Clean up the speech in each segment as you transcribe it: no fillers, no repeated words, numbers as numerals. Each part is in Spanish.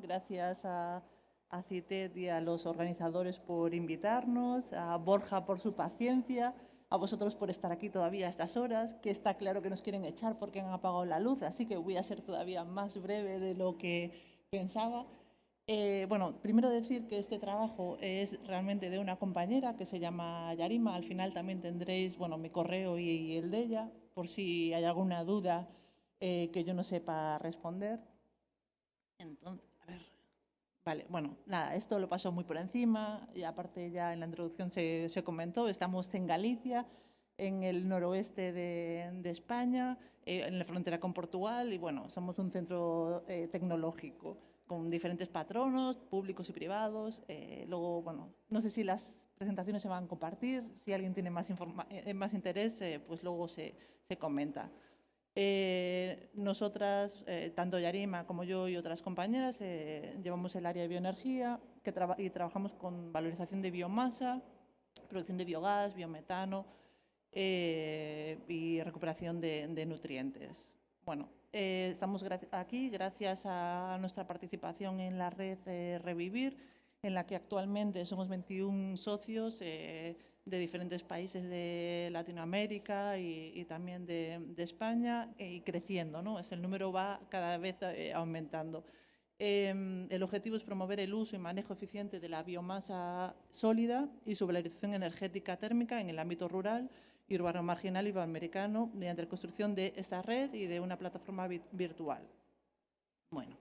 Gracias a CITED y a los organizadores por invitarnos, a Borja por su paciencia, a vosotros por estar aquí todavía a estas horas, que está claro que nos quieren echar porque han apagado la luz, así que voy a ser todavía más breve de lo que pensaba. Bueno, primero decir que este trabajo es realmente de una compañera que se llama Yarima. Al final también tendréis, bueno, mi correo y el de ella, por si hay alguna duda que yo no sepa responder. Entonces, a ver, vale, bueno, nada, esto lo paso muy por encima y aparte ya en la introducción se comentó, estamos en Galicia, en el noroeste de España, en la frontera con Portugal y bueno, somos un centro tecnológico con diferentes patronos, públicos y privados. Luego, bueno, no sé si las presentaciones se van a compartir, si alguien tiene más interés, pues luego se comenta. Nosotras, tanto Yarima como yo y otras compañeras, llevamos el área de bioenergía y trabajamos con valorización de biomasa, producción de biogás, biometano y recuperación de nutrientes. Bueno, estamos aquí gracias a nuestra participación en la red Revivir, en la que actualmente somos 21 socios de diferentes países de Latinoamérica y también de España y creciendo, ¿no? El número va cada vez aumentando. El objetivo es promover el uso y manejo eficiente de la biomasa sólida y su valorización energética térmica en el ámbito rural y urbano marginal y iberoamericano mediante la construcción de esta red y de una plataforma virtual. Bueno,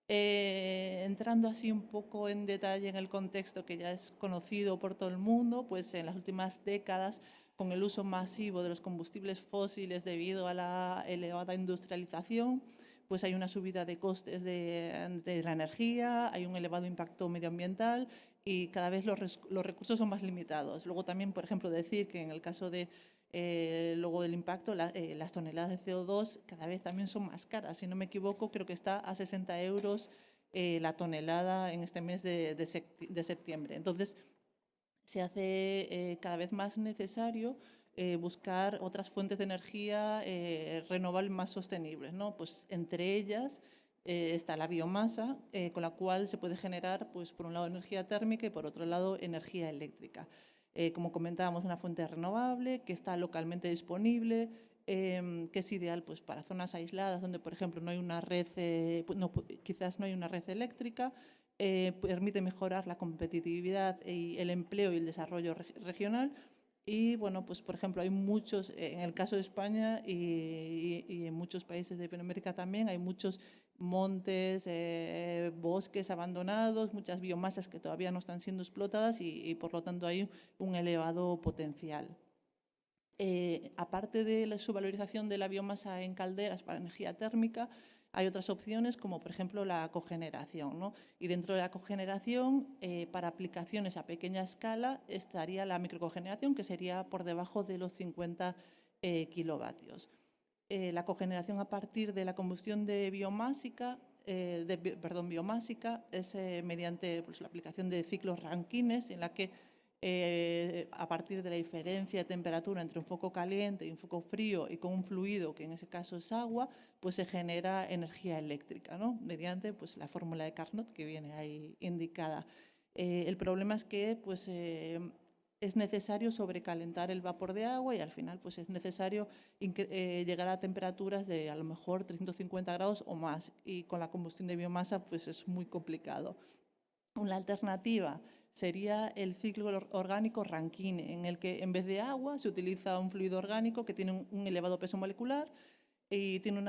entrando así un poco en detalle en el contexto que ya es conocido por todo el mundo, pues en las últimas décadas, con el uso masivo de los combustibles fósiles debido a la elevada industrialización, pues hay una subida de costes de la energía, hay un elevado impacto medioambiental y cada vez los recursos son más limitados. Luego también, por ejemplo, decir que en el caso de luego del impacto, las toneladas de CO2 cada vez también son más caras. Si no me equivoco, creo que está a 60 euros la tonelada en este mes de septiembre. Entonces, se hace cada vez más necesario buscar otras fuentes de energía renovables más sostenibles, ¿no? Pues entre ellas está la biomasa, con la cual se puede generar, pues, por un lado, energía térmica y por otro lado, energía eléctrica. Como comentábamos, una fuente renovable que está localmente disponible, que es ideal pues, para zonas aisladas donde, por ejemplo, no hay una red, quizás no hay una red eléctrica, permite mejorar la competitividad y el empleo y el desarrollo regional. Y bueno, pues por ejemplo, hay muchos, en el caso de España y en muchos países de Iberoamérica también, hay muchos montes, bosques abandonados, muchas biomasas que todavía no están siendo explotadas y por lo tanto hay un elevado potencial. Aparte de su valorización de la biomasa en calderas para energía térmica, hay otras opciones como por ejemplo la cogeneración, ¿no? Y dentro de la cogeneración, para aplicaciones a pequeña escala, estaría la microcogeneración, que sería por debajo de los 50 kilovatios. La cogeneración a partir de la combustión de biomásica es mediante pues, la aplicación de ciclos Rankines, en la que a partir de la diferencia de temperatura entre un foco caliente y un foco frío y con un fluido, que en ese caso es agua, pues se genera energía eléctrica, ¿no? Mediante pues, la fórmula de Carnot que viene ahí indicada. El problema es que pues, es necesario sobrecalentar el vapor de agua y al final pues, es necesario llegar a temperaturas de a lo mejor 350 grados o más, y con la combustión de biomasa pues, es muy complicado. Una alternativa sería el ciclo orgánico Rankine, en el que en vez de agua se utiliza un fluido orgánico que tiene un elevado peso molecular y tiene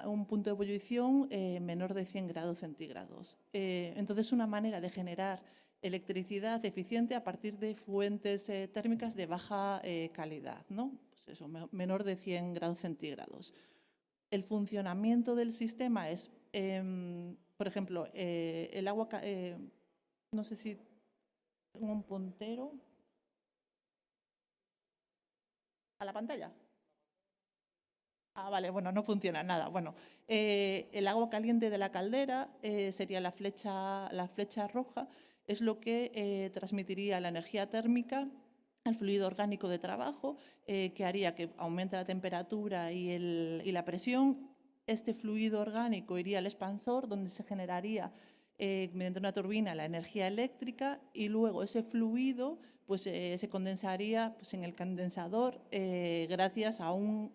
un punto de ebullición menor de 100 grados centígrados. Entonces, es una manera de generar electricidad eficiente a partir de fuentes térmicas de baja calidad, ¿no? Pues eso, menor de 100 grados centígrados. El funcionamiento del sistema es, por ejemplo, el agua, no sé si tengo un puntero a la pantalla. Ah, vale, bueno, no funciona nada. Bueno, el agua caliente de la caldera sería la flecha roja, es lo que transmitiría la energía térmica al fluido orgánico de trabajo, que haría que aumente la temperatura y la presión. Este fluido orgánico iría al expansor, donde se generaría mediante una turbina la energía eléctrica y luego ese fluido pues, se condensaría pues, en el condensador gracias a un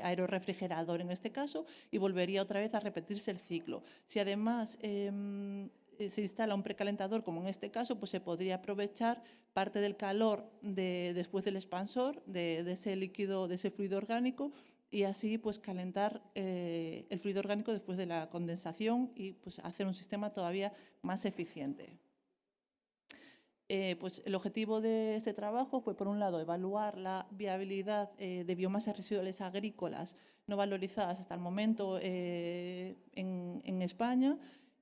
aerorefrigerador en este caso y volvería otra vez a repetirse el ciclo. Si además se instala un precalentador, como en este caso, pues se podría aprovechar parte del calor después del expansor, de ese líquido, de ese fluido orgánico, y así pues calentar el fluido orgánico después de la condensación y pues hacer un sistema todavía más eficiente. Pues el objetivo de este trabajo fue, por un lado, evaluar la viabilidad de biomasas residuales agrícolas no valorizadas hasta el momento en España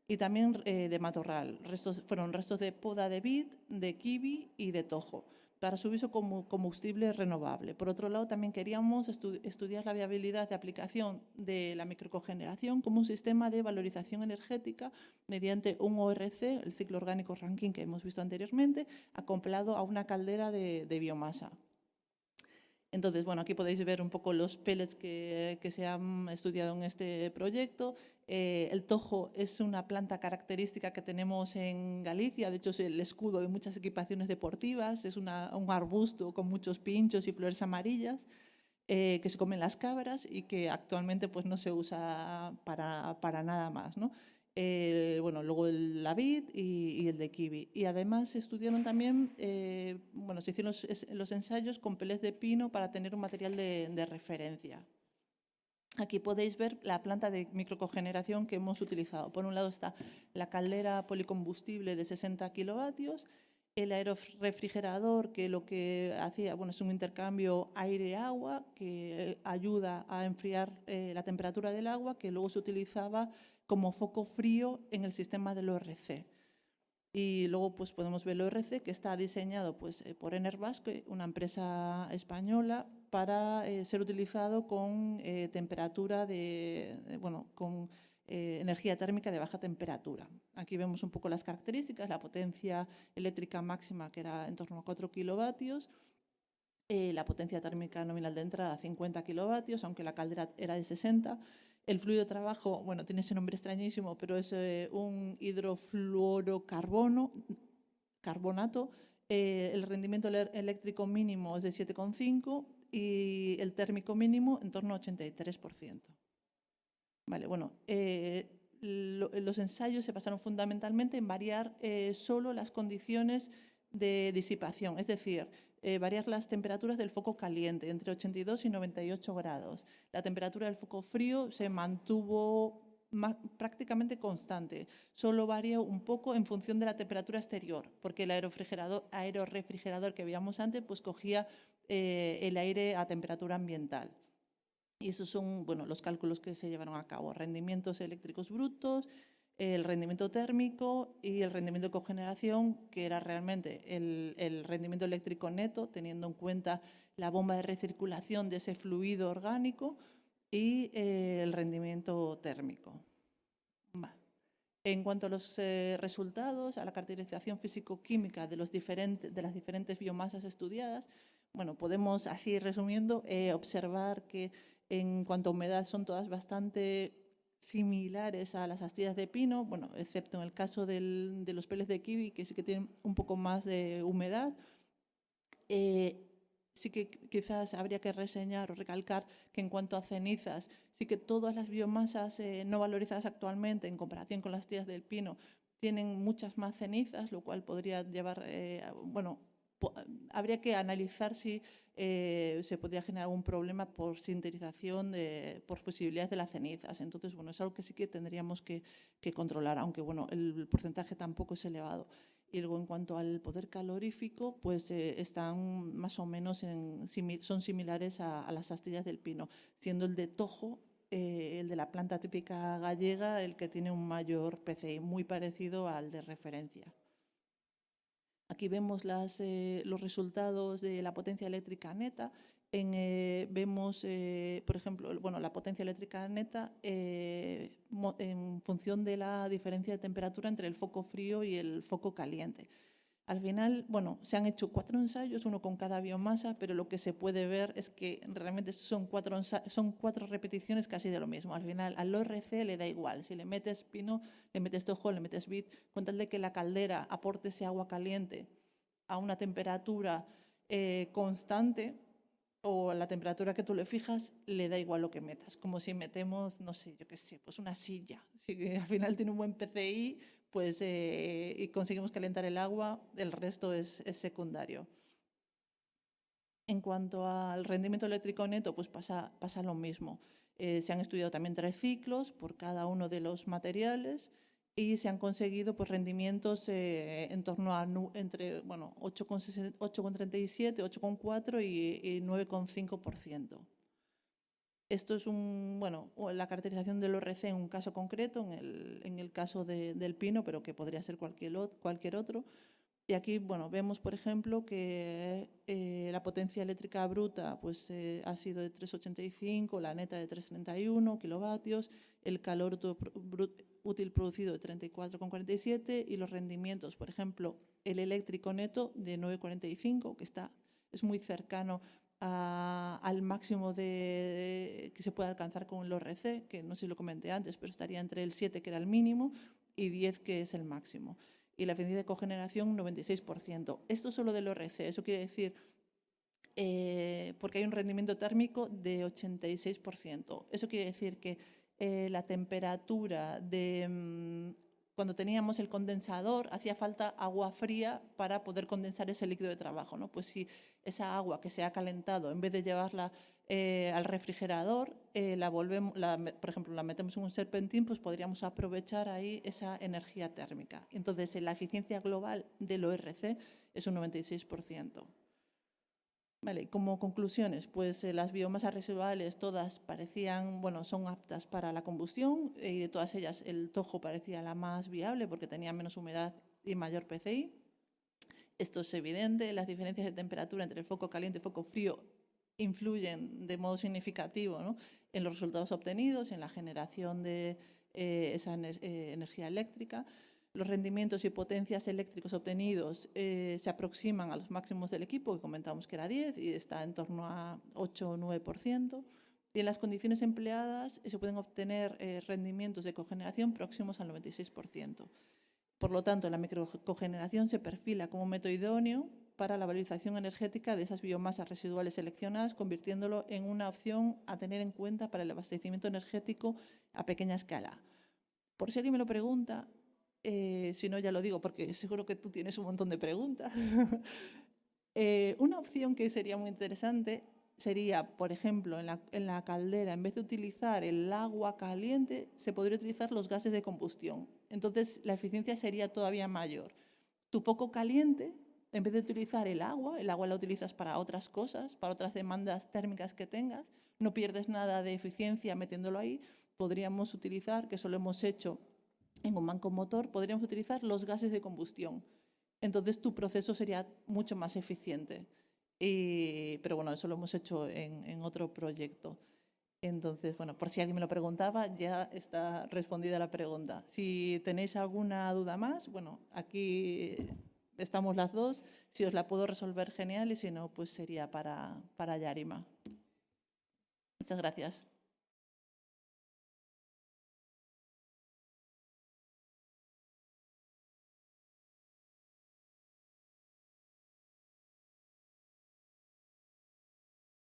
y también de matorral. Fueron restos de poda de vid, de kiwi y de tojo para su uso como combustible renovable. Por otro lado, también queríamos estudiar la viabilidad de aplicación de la microcogeneración como un sistema de valorización energética mediante un ORC, el ciclo orgánico Rankine que hemos visto anteriormente, acoplado a una caldera de biomasa. Entonces, bueno, aquí podéis ver un poco los pellets que se han estudiado en este proyecto. El tojo es una planta característica que tenemos en Galicia, de hecho es el escudo de muchas equipaciones deportivas, es un arbusto con muchos pinchos y flores amarillas que se comen las cabras y que actualmente pues, no se usa para nada más, ¿no? Bueno, luego la vid y el de kiwi. Y además se estudiaron también, bueno, se hicieron los ensayos con peles de pino para tener un material de referencia. Aquí podéis ver la planta de microcogeneración que hemos utilizado. Por un lado está la caldera policombustible de 60 kilovatios, el aerorefrigerador que lo que hacía, bueno, es un intercambio aire-agua que ayuda a enfriar la temperatura del agua, que luego se utilizaba como foco frío en el sistema del ORC. Y luego pues, podemos ver el ORC que está diseñado pues, por Enerbasque, una empresa española, para ser utilizado con temperatura bueno, con energía térmica de baja temperatura. Aquí vemos un poco las características, la potencia eléctrica máxima que era en torno a 4 kilovatios, la potencia térmica nominal de entrada 50 kilovatios, aunque la caldera era de 60. El fluido de trabajo, bueno, tiene ese nombre extrañísimo, pero es un hidrofluorocarbonato. El rendimiento eléctrico mínimo es de 7,5 y el térmico mínimo en torno a 83%. Vale, bueno, los ensayos se basaron fundamentalmente en variar solo las condiciones de disipación, es decir, variar las temperaturas del foco caliente entre 82 y 98 grados. La temperatura del foco frío se mantuvo prácticamente constante, solo varía un poco en función de la temperatura exterior, porque el aerorefrigerador que veíamos antes pues cogía el aire a temperatura ambiental. Y esos son bueno, los cálculos que se llevaron a cabo, rendimientos eléctricos brutos, el rendimiento térmico y el rendimiento de cogeneración, que era realmente el rendimiento eléctrico neto, teniendo en cuenta la bomba de recirculación de ese fluido orgánico y el rendimiento térmico. Vale. En cuanto a los resultados, a la caracterización físico-química de las diferentes biomasas estudiadas, bueno, podemos, así resumiendo, observar que en cuanto a humedad son todas bastante similares a las astillas de pino, bueno, excepto en el caso de los peles de kiwi, que sí que tienen un poco más de humedad. Sí que quizás habría que reseñar o recalcar que en cuanto a cenizas, sí que todas las biomasas no valorizadas actualmente en comparación con las astillas del pino tienen muchas más cenizas, lo cual podría llevar, bueno, habría que analizar si se podría generar algún problema por sinterización, por fusibilidad de las cenizas. Entonces, bueno, es algo que sí que tendríamos que controlar, aunque bueno, el porcentaje tampoco es elevado. Y luego, en cuanto al poder calorífico, pues están más o menos, son similares a las astillas del pino, siendo el de tojo, el de la planta típica gallega, el que tiene un mayor PCI, muy parecido al de referencia. Aquí vemos los resultados de la potencia eléctrica neta. Vemos, por ejemplo, bueno, la potencia eléctrica neta en función de la diferencia de temperatura entre el foco frío y el foco caliente. Al final, bueno, se han hecho 4 ensayos, uno con cada biomasa, pero lo que se puede ver es que realmente son 4 repeticiones casi de lo mismo. Al final, al ORC le da igual. Si le metes pino, le metes tojo, le metes vid, con tal de que la caldera aporte ese agua caliente a una temperatura constante o a la temperatura que tú le fijas, le da igual lo que metas. Como si metemos, no sé, yo qué sé, pues una silla. Si al final tiene un buen PCI, pues y conseguimos calentar el agua, el resto es secundario. En cuanto al rendimiento eléctrico neto, pues pasa lo mismo. Se han estudiado también 3 ciclos por cada uno de los materiales y se han conseguido pues, rendimientos en torno a entre 8,37, 8,4 y 9,5%. Esto es la caracterización del ORC en un caso concreto, en el caso del pino, pero que podría ser cualquier otro. Y aquí, vemos, por ejemplo, que la potencia eléctrica bruta pues, ha sido de 3,85, la neta de 3,31 kilovatios, el calor útil producido de 34,47 y los rendimientos, por ejemplo, el eléctrico neto de 9,45, que es muy cercano al máximo que se puede alcanzar con el ORC, que no sé si lo comenté antes, pero estaría entre el 7, que era el mínimo, y 10, que es el máximo. Y la eficiencia de cogeneración, 96%. Esto solo del ORC, eso quiere decir, porque hay un rendimiento térmico de 86%. Eso quiere decir que la temperatura cuando teníamos el condensador, hacía falta agua fría para poder condensar ese líquido de trabajo, ¿no? Pues si esa agua que se ha calentado, en vez de llevarla al refrigerador, por ejemplo, la metemos en un serpentín, pues podríamos aprovechar ahí esa energía térmica. Entonces, la eficiencia global del ORC es un 96%. Vale, como conclusiones, pues las biomasas residuales todas son aptas para la combustión y de todas ellas el tojo parecía la más viable porque tenía menos humedad y mayor PCI. Esto es evidente, las diferencias de temperatura entre el foco caliente y el foco frío influyen de modo significativo, ¿no?, en los resultados obtenidos, en la generación de esa energía eléctrica. Los rendimientos y potencias eléctricos obtenidos se aproximan a los máximos del equipo, que comentábamos que era 10 y está en torno a 8 o 9%. Y en las condiciones empleadas se pueden obtener rendimientos de cogeneración próximos al 96%. Por lo tanto, la microcogeneración se perfila como un método idóneo para la valorización energética de esas biomasas residuales seleccionadas, convirtiéndolo en una opción a tener en cuenta para el abastecimiento energético a pequeña escala. Por si alguien me lo pregunta, si no ya lo digo porque seguro que tú tienes un montón de preguntas, una opción que sería muy interesante sería, por ejemplo, en la caldera, en vez de utilizar el agua caliente, se podría utilizar los gases de combustión. Entonces, la eficiencia sería todavía mayor. Tu foco caliente, en vez de utilizar el agua la utilizas para otras cosas, para otras demandas térmicas que tengas, no pierdes nada de eficiencia metiéndolo ahí. Podríamos utilizar, que eso lo hemos hecho en un banco motor, podríamos utilizar los gases de combustión. Entonces, tu proceso sería mucho más eficiente. Pero bueno, eso lo hemos hecho en otro proyecto. Entonces, por si alguien me lo preguntaba, ya está respondida la pregunta. Si tenéis alguna duda más, aquí estamos las dos. Si os la puedo resolver, genial, y si no, pues sería para Yarima. Muchas gracias.